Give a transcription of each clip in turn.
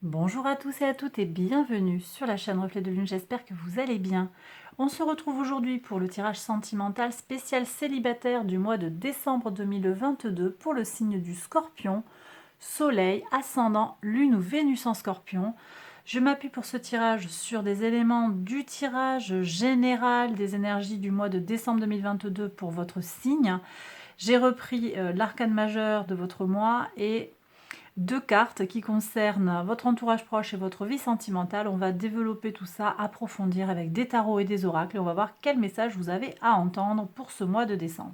Bonjour à tous et à toutes et bienvenue sur la chaîne Reflet de Lune, j'espère que vous allez bien. On se retrouve aujourd'hui pour le tirage sentimental spécial célibataire du mois de décembre 2022 pour le signe du Scorpion, Soleil, Ascendant, Lune ou Vénus en Scorpion. Je m'appuie pour ce tirage sur des éléments du tirage général des énergies du mois de décembre 2022 pour votre signe. J'ai repris l'arcane majeur de votre mois et deux cartes qui concernent votre entourage proche et votre vie sentimentale. On va développer tout ça, approfondir avec des tarots et des oracles et on va voir quel message vous avez à entendre pour ce mois de décembre.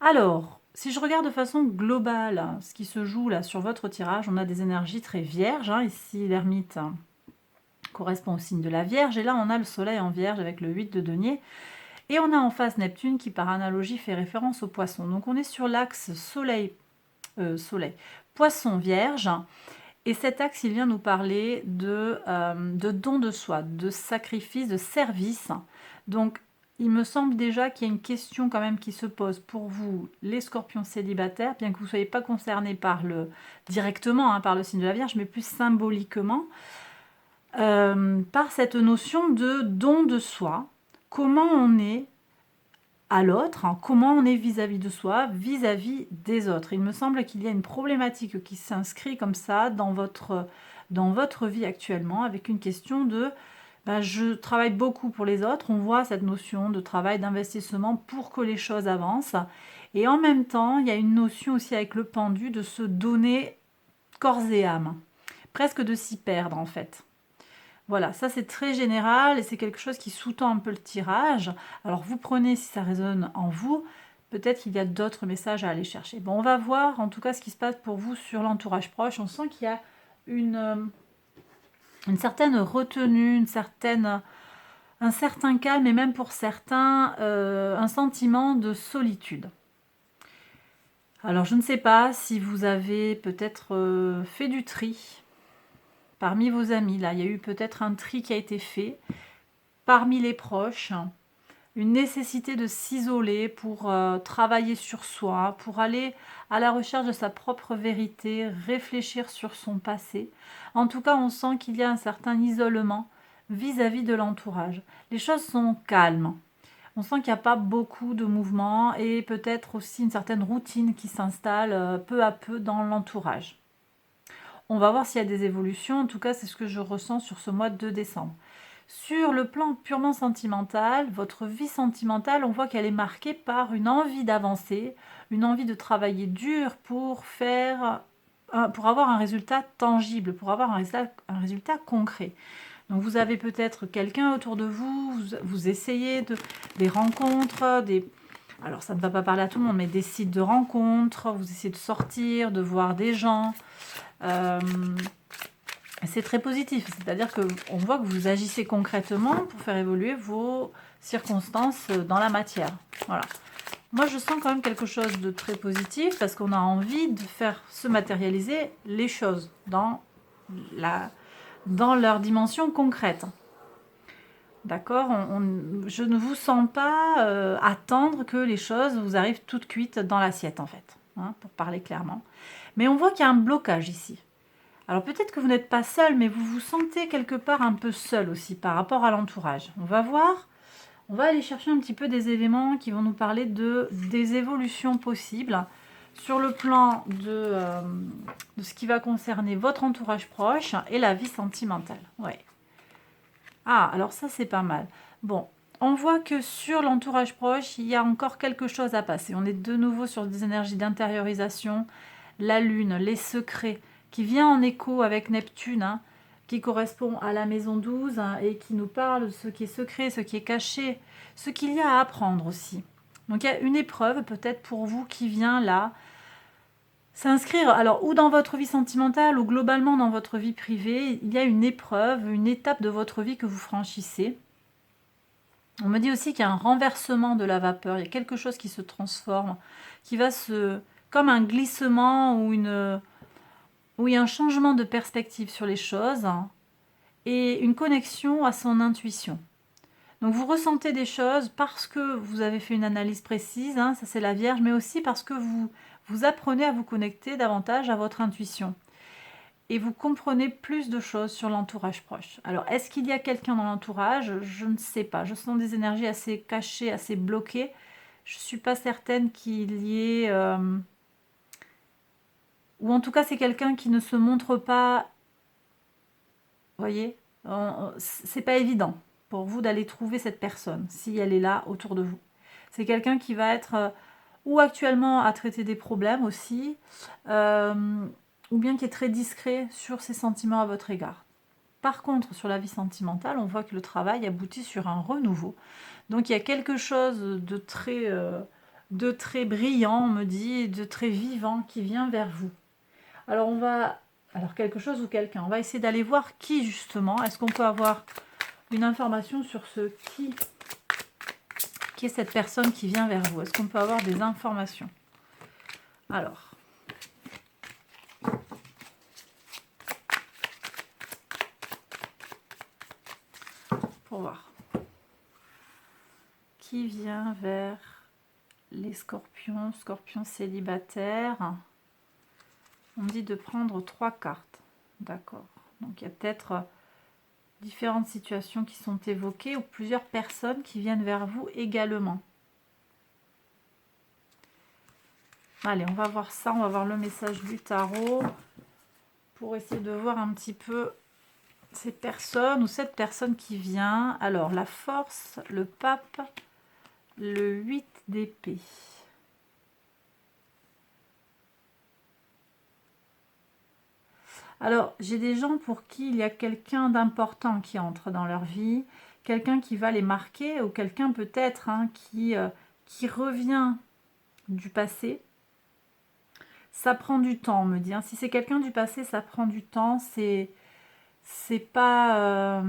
Alors, si je regarde de façon globale ce qui se joue là sur votre tirage, on a des énergies très vierges. Ici, l'ermite correspond au signe de la Vierge et là, on a le soleil en Vierge avec le 8 de denier. Et on a en face Neptune qui, par analogie, fait référence au poisson. Donc, on est sur l'axe soleil, poisson vierge. Et cet axe, il vient nous parler de don de soi, de sacrifice, de service. Donc, il me semble déjà qu'il y a une question quand même qui se pose pour vous, les scorpions célibataires, bien que vous ne soyez pas concernés directement par le signe de la Vierge, mais plus symboliquement, par cette notion de don de soi. Comment on est à l'autre, comment on est vis-à-vis de soi, vis-à-vis des autres. Il me semble qu'il y a une problématique qui s'inscrit comme ça dans votre vie actuellement, avec une question de je travaille beaucoup pour les autres. On voit cette notion de travail, d'investissement pour que les choses avancent. Et en même temps, il y a une notion aussi avec le pendu de se donner corps et âme, presque de s'y perdre en fait. Voilà, ça c'est très général et c'est quelque chose qui sous-tend un peu le tirage. Alors vous prenez si ça résonne en vous, peut-être qu'il y a d'autres messages à aller chercher. Bon, on va voir en tout cas ce qui se passe pour vous sur l'entourage proche. On sent qu'il y a une certaine retenue, un certain calme et même pour certains un sentiment de solitude. Alors je ne sais pas si vous avez peut-être fait du tri parmi vos amis. Là, il y a eu peut-être un tri qui a été fait parmi les proches, une nécessité de s'isoler pour travailler sur soi, pour aller à la recherche de sa propre vérité, réfléchir sur son passé. En tout cas, on sent qu'il y a un certain isolement vis-à-vis de l'entourage. Les choses sont calmes. On sent qu'il n'y a pas beaucoup de mouvements et peut-être aussi une certaine routine qui s'installe peu à peu dans l'entourage. On va voir s'il y a des évolutions. En tout cas, c'est ce que je ressens sur ce mois de décembre. Sur le plan purement sentimental, votre vie sentimentale, on voit qu'elle est marquée par une envie d'avancer, une envie de travailler dur pour avoir un résultat tangible, pour avoir un résultat concret. Donc vous avez peut-être quelqu'un autour de vous, vous essayez des rencontres, alors ça ne va pas parler à tout le monde, mais des sites de rencontres, vous essayez de sortir, de voir des gens. C'est très positif, c'est-à-dire qu'on voit que vous agissez concrètement pour faire évoluer vos circonstances dans la matière. Voilà. Moi, je sens quand même quelque chose de très positif parce qu'on a envie de faire se matérialiser les choses dans leur dimension concrète. D'accord. Je ne vous sens pas attendre que les choses vous arrivent toutes cuites dans l'assiette, en fait, pour parler clairement. Mais on voit qu'il y a un blocage ici. Alors peut-être que vous n'êtes pas seul, mais vous vous sentez quelque part un peu seul aussi par rapport à l'entourage. On va voir, on va aller chercher un petit peu des éléments qui vont nous parler des évolutions possibles sur le plan de ce qui va concerner votre entourage proche et la vie sentimentale. Ouais. Ah, alors ça c'est pas mal. Bon, on voit que sur l'entourage proche, il y a encore quelque chose à passer. On est de nouveau sur des énergies d'intériorisation, la lune, les secrets, qui vient en écho avec Neptune, qui correspond à la maison 12 et qui nous parle de ce qui est secret, ce qui est caché, ce qu'il y a à apprendre aussi. Donc il y a une épreuve peut-être pour vous qui vient là s'inscrire, alors ou dans votre vie sentimentale ou globalement dans votre vie privée, il y a une épreuve, une étape de votre vie que vous franchissez. On me dit aussi qu'il y a un renversement de la vapeur, il y a quelque chose qui se transforme, qui va comme un glissement ou il y a un changement de perspective sur les choses et une connexion à son intuition. Donc vous ressentez des choses parce que vous avez fait une analyse précise, ça c'est la Vierge, mais aussi parce que vous apprenez à vous connecter davantage à votre intuition. et vous comprenez plus de choses sur l'entourage proche. Alors, est-ce qu'il y a quelqu'un dans l'entourage? Je ne sais pas. Je sens des énergies assez cachées, assez bloquées. Je ne suis pas certaine qu'il y ait... ou en tout cas, c'est quelqu'un qui ne se montre pas... Vous voyez? C'est pas évident pour vous d'aller trouver cette personne, si elle est là autour de vous. C'est quelqu'un qui va être... ou actuellement à traiter des problèmes aussi, ou bien qui est très discret sur ses sentiments à votre égard. Par contre, sur la vie sentimentale, on voit que le travail aboutit sur un renouveau. Donc il y a quelque chose de très brillant, on me dit, de très vivant qui vient vers vous. Alors alors quelque chose ou quelqu'un, on va essayer d'aller voir qui justement. Est-ce qu'on peut avoir une information sur ce qui est cette personne qui vient vers vous? Est-ce qu'on peut avoir des informations? Alors, pour voir. Qui vient vers les scorpions célibataires? On me dit de prendre 3 cartes. D'accord. Donc il y a peut-être différentes situations qui sont évoquées ou plusieurs personnes qui viennent vers vous également. Allez, on va voir ça. On va voir le message du tarot pour essayer de voir un petit peu ces personnes ou cette personne qui vient. Alors, la force, le pape, le 8 d'épée. Alors, j'ai des gens pour qui il y a quelqu'un d'important qui entre dans leur vie, quelqu'un qui va les marquer ou quelqu'un peut-être qui revient du passé. Ça prend du temps, on me dit. Si c'est quelqu'un du passé, ça prend du temps. C'est pas...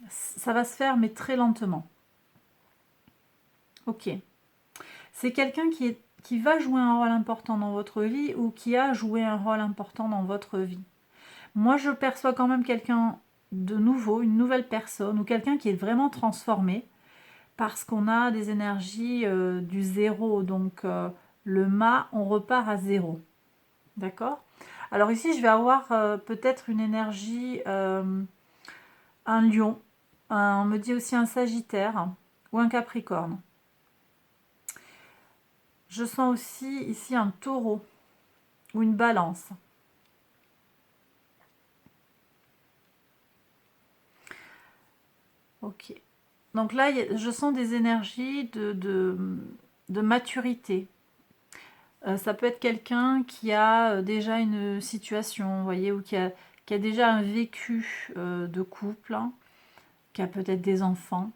ça va se faire, mais très lentement. Ok. C'est quelqu'un qui va jouer un rôle important dans votre vie ou qui a joué un rôle important dans votre vie. Moi, je perçois quand même quelqu'un de nouveau, une nouvelle personne ou quelqu'un qui est vraiment transformé parce qu'on a des énergies du zéro. Donc, le mât, on repart à zéro. D'accord? Alors ici, je vais avoir peut-être une énergie, un lion, on me dit aussi un sagittaire ou un capricorne. Je sens aussi ici un taureau ou une balance. Ok. Donc là, je sens des énergies de maturité. Ça peut être quelqu'un qui a déjà une situation, vous voyez, ou qui a déjà un vécu de couple, hein, qui a peut-être des enfants,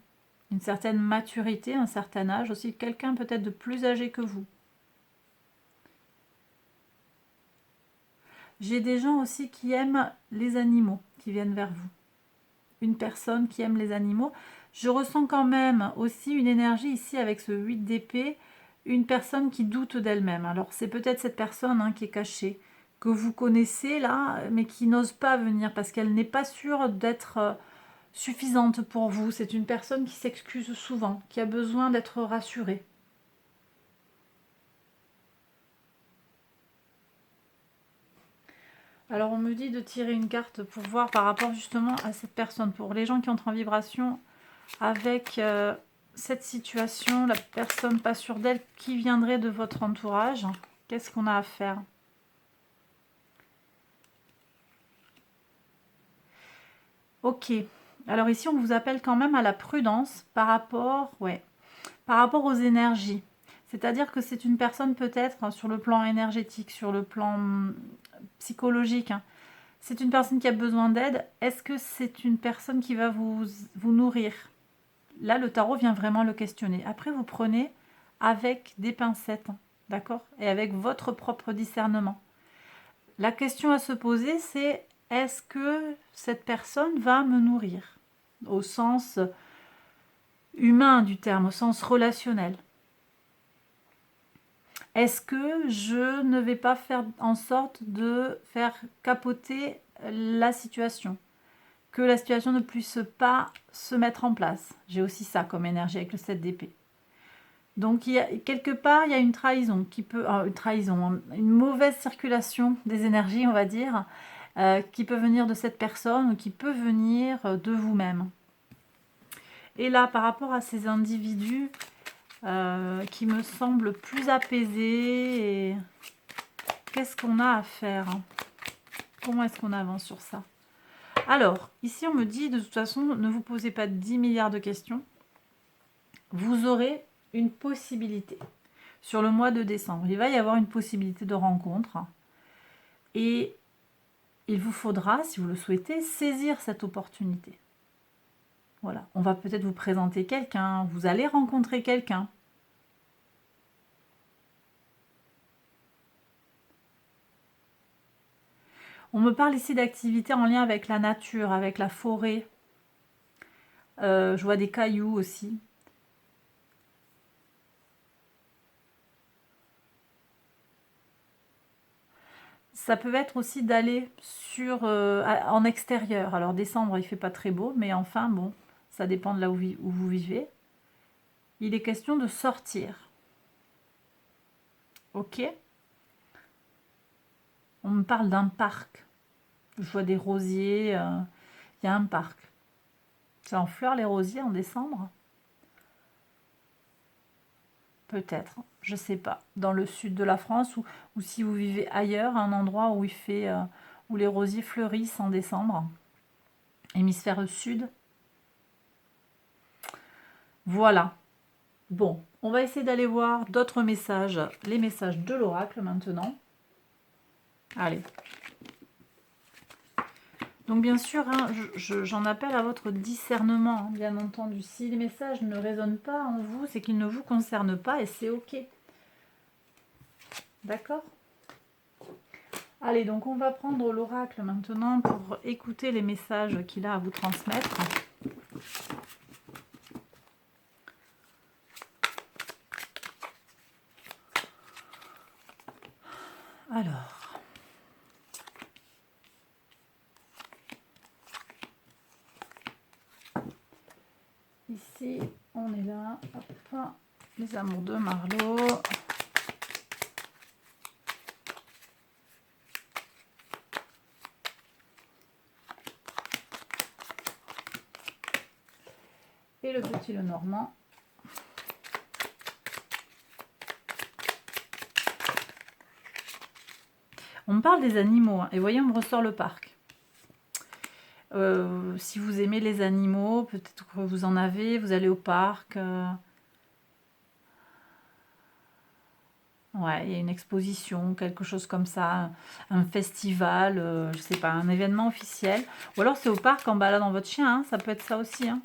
une certaine maturité, un certain âge, aussi quelqu'un peut-être de plus âgé que vous. J'ai des gens aussi qui aiment les animaux, qui viennent vers vous. Une personne qui aime les animaux. Je ressens quand même aussi une énergie ici avec ce 8 d'épée, une personne qui doute d'elle-même. Alors c'est peut-être cette personne qui est cachée, que vous connaissez là, mais qui n'ose pas venir parce qu'elle n'est pas sûre d'être suffisante pour vous. C'est une personne qui s'excuse souvent, qui a besoin d'être rassurée. Alors on me dit de tirer une carte pour voir par rapport justement à cette personne. Pour les gens qui entrent en vibration avec cette situation, la personne pas sûre d'elle, qui viendrait de votre entourage, qu'est-ce qu'on a à faire? Ok. Alors ici on vous appelle quand même à la prudence par rapport aux énergies. C'est-à-dire que c'est une personne peut-être sur le plan énergétique, sur le plan psychologique. C'est une personne qui a besoin d'aide. Est-ce que c'est une personne qui va vous nourrir? Là, le tarot vient vraiment le questionner. Après, vous prenez avec des pincettes, d'accord? Et avec votre propre discernement. La question à se poser, c'est est-ce que cette personne va me nourrir? Au sens humain du terme, au sens relationnel. Est-ce que je ne vais pas faire en sorte de faire capoter la situation? Que la situation ne puisse pas se mettre en place. J'ai aussi ça comme énergie avec le 7 d'épée. Donc quelque part, il y a une trahison qui peut... une trahison, une mauvaise circulation des énergies, on va dire. qui peut venir de cette personne ou qui peut venir de vous-même. Et là, par rapport à ces individus qui me semblent plus apaisés, et qu'est-ce qu'on a à faire? Comment est-ce qu'on avance sur ça? Alors, ici on me dit de toute façon, ne vous posez pas 10 milliards de questions. Vous aurez une possibilité. Sur le mois de décembre, il va y avoir une possibilité de rencontre. Et il vous faudra, si vous le souhaitez, saisir cette opportunité. Voilà, on va peut-être vous présenter quelqu'un, vous allez rencontrer quelqu'un. On me parle ici d'activités en lien avec la nature, avec la forêt. Je vois des cailloux aussi. Ça peut être aussi d'aller en extérieur. Alors décembre, il fait pas très beau, mais enfin bon, ça dépend de là où vous vivez. Il est question de sortir. Ok. On me parle d'un parc. Je vois des rosiers. Il y a un parc. C'est en fleurs les rosiers en décembre? Peut-être, je sais pas. Dans le sud de la France ou si vous vivez ailleurs, un endroit où où les rosiers fleurissent en décembre. Hémisphère sud. Voilà. Bon, on va essayer d'aller voir d'autres messages, les messages de l'oracle maintenant. Allez. Donc bien sûr, hein, j'en appelle à votre discernement, hein, bien entendu. Si les messages ne résonnent pas en vous, c'est qu'ils ne vous concernent pas et c'est ok. D'accord? Allez, donc on va prendre l'oracle maintenant pour écouter les messages qu'il a à vous transmettre. Alors... Ici, on est là. Hop, les amours de Marlo. Et le petit Lenormand. On me parle des animaux. Hein, et voyez, on me ressort le parc. Si vous aimez les animaux, peut-être que vous en avez, vous allez au parc. Ouais, il y a une exposition, quelque chose comme ça, un festival, je sais pas, un événement officiel. Ou alors c'est au parc en baladant votre chien, hein, ça peut être ça aussi. Hein.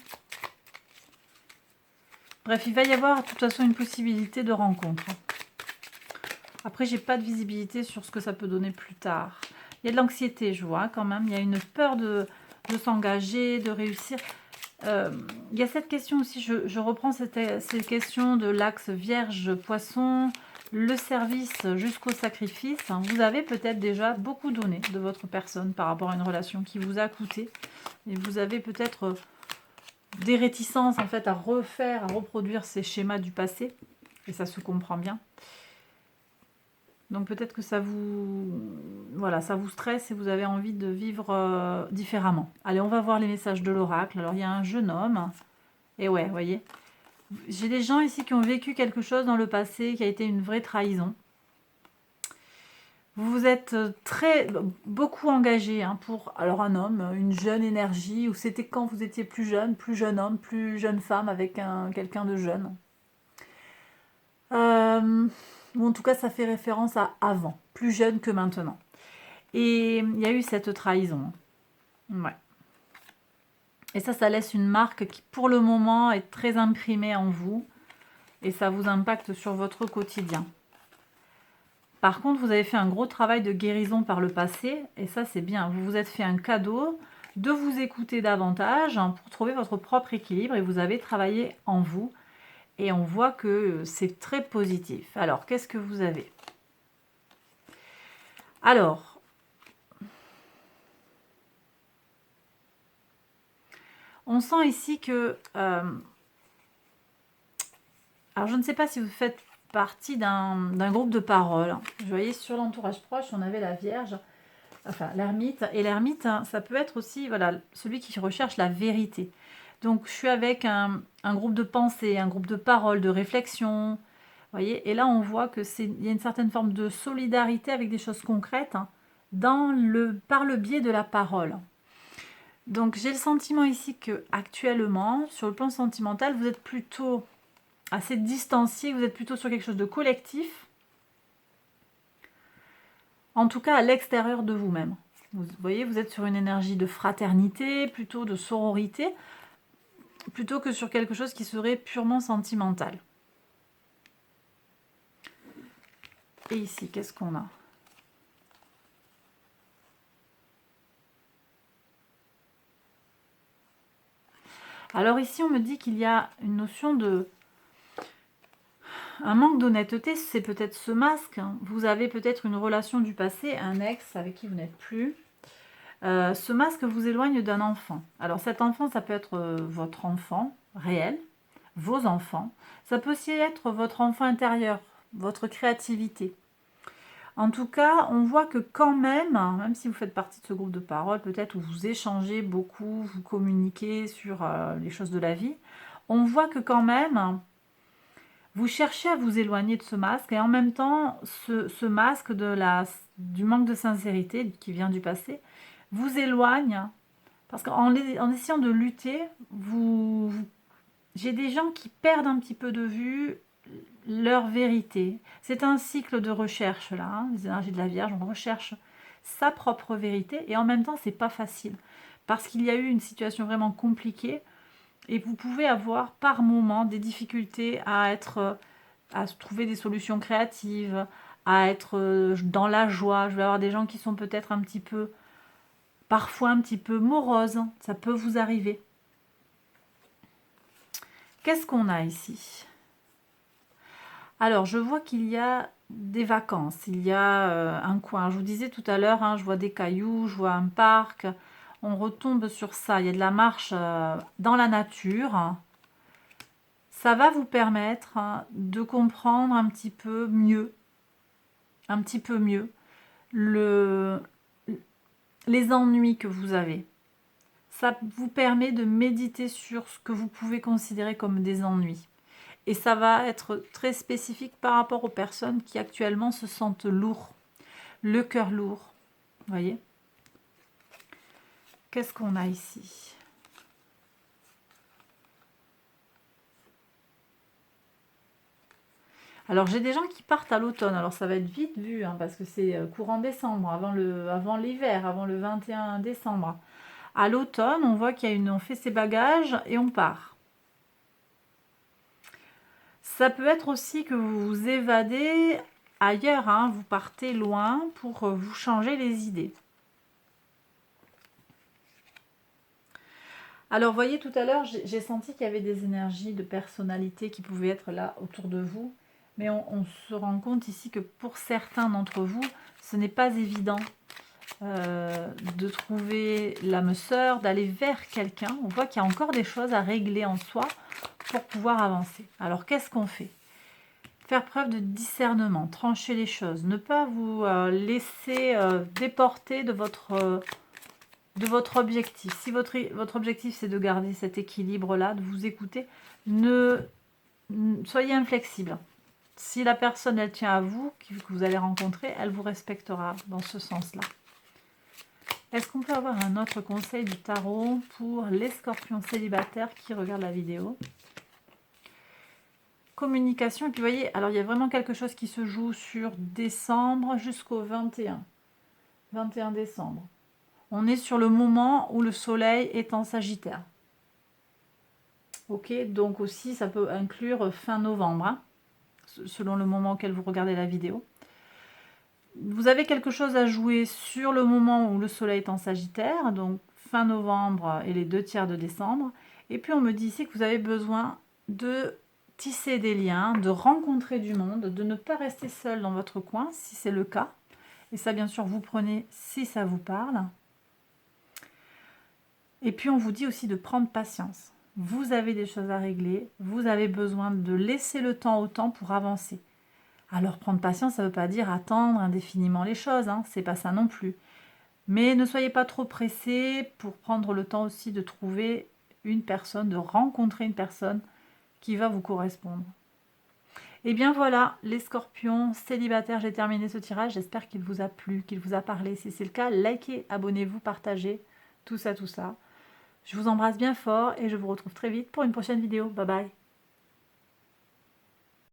Bref, il va y avoir de toute façon une possibilité de rencontre. Après, j'ai pas de visibilité sur ce que ça peut donner plus tard. Il y a de l'anxiété, je vois quand même. Il y a une peur de s'engager, de réussir. Il y a cette question aussi, je reprends ces questions de l'axe Vierge-Poisson, le service jusqu'au sacrifice. Vous avez peut-être déjà beaucoup donné de votre personne par rapport à une relation qui vous a coûté. Et vous avez peut-être des réticences en fait à reproduire ces schémas du passé. Et ça se comprend bien. Donc peut-être que ça vous stresse et vous avez envie de vivre différemment. Allez, on va voir les messages de l'oracle. Alors il y a un jeune homme. Et ouais, vous voyez. J'ai des gens ici qui ont vécu quelque chose dans le passé qui a été une vraie trahison. Vous vous êtes beaucoup engagé hein, pour un homme, une jeune énergie, ou c'était quand vous étiez plus jeune homme, plus jeune femme avec quelqu'un de jeune. Ou en tout cas, ça fait référence à avant, plus jeune que maintenant. Et il y a eu cette trahison. Ouais. Et ça laisse une marque qui, pour le moment, est très imprimée en vous. Et ça vous impacte sur votre quotidien. Par contre, vous avez fait un gros travail de guérison par le passé. Et ça, c'est bien. Vous vous êtes fait un cadeau de vous écouter davantage pour trouver votre propre équilibre. Et vous avez travaillé en vous. Et on voit que c'est très positif. Alors, qu'est-ce que vous avez? Alors, on sent ici que... alors, je ne sais pas si vous faites partie d'un groupe de parole. Vous voyez, sur l'entourage proche, on avait la Vierge. enfin l'ermite. Et l'ermite, hein, ça peut être aussi voilà, celui qui recherche la vérité. Donc je suis avec un groupe de pensée, un groupe de paroles, de réflexion. Vous voyez, et là on voit que il y a une certaine forme de solidarité avec des choses concrètes hein, par le biais de la parole. Donc j'ai le sentiment ici que actuellement, sur le plan sentimental, vous êtes plutôt assez distancié, vous êtes plutôt sur quelque chose de collectif, en tout cas à l'extérieur de vous-même. Vous voyez, vous êtes sur une énergie de fraternité, plutôt de sororité, plutôt que sur quelque chose qui serait purement sentimental. Et ici, qu'est-ce qu'on a ? Alors ici, on me dit qu'il y a une notion de... Un manque d'honnêteté, c'est peut-être ce masque. Vous avez peut-être une relation du passé, un ex avec qui vous n'êtes plus. Ce masque vous éloigne d'un enfant. Alors cet enfant, ça peut être votre enfant réel, vos enfants. Ça peut aussi être votre enfant intérieur, votre créativité. En tout cas, on voit que quand même si vous faites partie de ce groupe de parole, peut-être où vous échangez beaucoup, vous communiquez sur les choses de la vie, on voit que quand même, vous cherchez à vous éloigner de ce masque et en même temps, ce masque du manque de sincérité qui vient du passé vous éloigne parce en essayant de lutter, j'ai des gens qui perdent un petit peu de vue leur vérité. C'est un cycle de recherche là, hein, les énergies de la Vierge, on recherche sa propre vérité et en même temps c'est pas facile parce qu'il y a eu une situation vraiment compliquée et vous pouvez avoir par moment des difficultés à trouver des solutions créatives, à être dans la joie. Je vais avoir des gens qui sont peut-être parfois un petit peu moroses, ça peut vous arriver. Qu'est-ce qu'on a ici ? Alors, je vois qu'il y a des vacances, il y a un coin. Je vous disais tout à l'heure, hein, je vois des cailloux, je vois un parc. On retombe sur ça. Il y a de la marche dans la nature. Ça va vous permettre de comprendre un petit peu mieux, les ennuis que vous avez. Ça vous permet de méditer sur ce que vous pouvez considérer comme des ennuis. Et ça va être très spécifique par rapport aux personnes qui actuellement se sentent lourds, le cœur lourd. Vous voyez ? Qu'est-ce qu'on a ici ? Alors j'ai des gens qui partent à l'automne. Alors ça va être vite vu, hein, parce que c'est courant décembre, avant l'hiver, avant le 21 décembre. À l'automne, on voit on fait ses bagages et on part. Ça peut être aussi que vous vous évadez ailleurs, hein, vous partez loin pour vous changer les idées. Alors, vous voyez, tout à l'heure, j'ai senti qu'il y avait des énergies de personnalité qui pouvaient être là autour de vous. Mais on se rend compte ici que pour certains d'entre vous, ce n'est pas évident de trouver l'âme sœur, d'aller vers quelqu'un. On voit qu'il y a encore des choses à régler en soi pour pouvoir avancer. Alors, qu'est-ce qu'on fait ? Faire preuve de discernement, trancher les choses, ne pas vous laisser déporter de votre objectif. Si votre objectif c'est de garder cet équilibre-là, de vous écouter, soyez inflexible. Si la personne elle tient à vous, que vous allez rencontrer, elle vous respectera dans ce sens-là. Est-ce qu'on peut avoir un autre conseil du tarot pour les scorpions célibataires qui regardent la vidéo ? Communication, et puis vous voyez, alors il y a vraiment quelque chose qui se joue sur décembre jusqu'au 21 décembre. On est sur le moment où le soleil est en Sagittaire. Ok, donc aussi ça peut inclure fin novembre, hein, selon le moment auquel vous regardez la vidéo. Vous avez quelque chose à jouer sur le moment où le soleil est en Sagittaire, donc fin novembre et les 2/3 de décembre. Et puis on me dit ici que vous avez besoin de tisser des liens, de rencontrer du monde, de ne pas rester seul dans votre coin si c'est le cas. Et ça, bien sûr, vous prenez si ça vous parle. Et puis on vous dit aussi de prendre patience. Vous avez des choses à régler, vous avez besoin de laisser le temps au temps pour avancer. Alors prendre patience, ça ne veut pas dire attendre indéfiniment les choses, hein, c'est pas ça non plus. Mais ne soyez pas trop pressés pour prendre le temps aussi de trouver une personne, de rencontrer une personne qui va vous correspondre. Et bien voilà, les scorpions célibataires, j'ai terminé ce tirage. J'espère qu'il vous a plu, qu'il vous a parlé. Si c'est le cas, likez, abonnez-vous, partagez, tout ça, tout ça. Je vous embrasse bien fort et je vous retrouve très vite pour une prochaine vidéo. Bye bye.